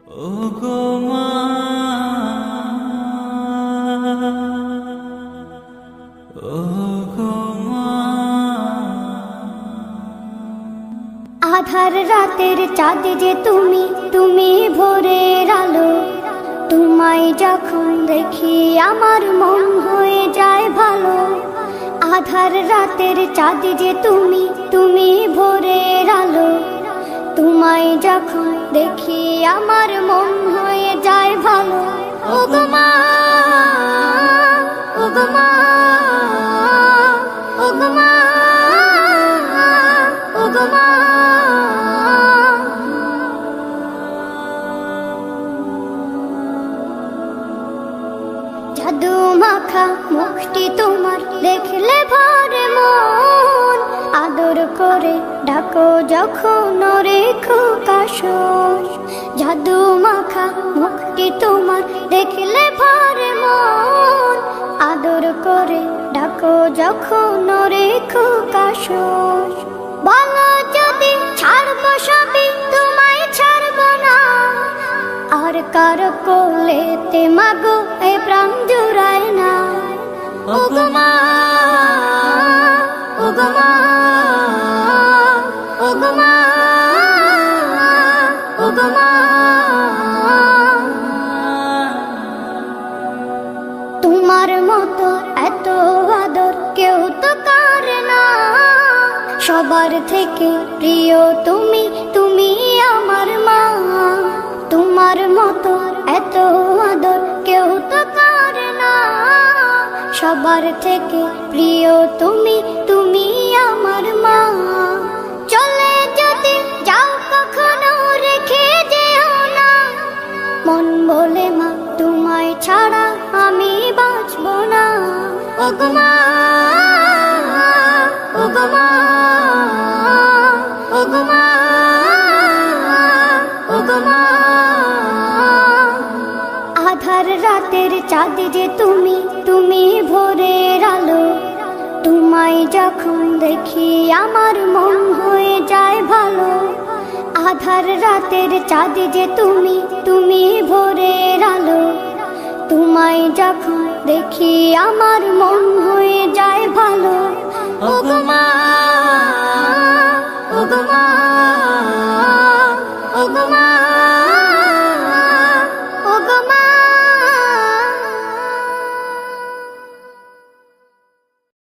ওগো মা, ওগো মা। আধার রাতের চাঁদ যে তুমি, তুমি ভোরের আলো। তোমায় যখন দেখি আমার মন হয়ে যায় ভালো। আধার রাতের চাঁদ যে তুমি, তুমি ভোরের আলো। তোমায় যখন দেখি আমার মন হয়ে যায় ভালো। ওগো মা, ওগো মা, ওগো মা, ওগো মা। জাদু মাখা মুখটি তোমার দেখলে ভরে মন। আদর করে ডাকো যখন রেখো কাশন। জাদু মাখা মুখটি তোমার দেখলে ভরে মন। আদর করে ডাকো যখন রেখো কাশন। বলো যদি ছাড়বো সবই, তোমায় ছাড়বো না। আর কার কোলেতে মাগো এ প্রাণ জুড়ায় না। ওগো মা, ওগো মা, ওগো মা, ওগো মা। তোমার মতো এত আদর কেউ তো করে না। সবার থেকে প্রিয় তুমি, তুমি আমার মা। তোমার মতো এত আদর কেউ তো করে না। সবার থেকে প্রিয় তুমি, তুমি আমার মা। চলে যদি যাও কখনো রেখে যেও না। মন বলে মা তোমায় ছাড়া আমি বাঁচবো না। ওগো মা, ওগো মা, ওগো মা, ওগো মা। আধার রাতের চাঁদ যে তুমি, তুমি ভোরের আলো। তোমায় যখন দেখি আমার মন হয়ে যায় ভালো। আধার রাতের চাঁদ যে তুমি, তুমি ভোরের আলো। তোমায় যখন দেখি আমার মন হয়ে যায় ভালো।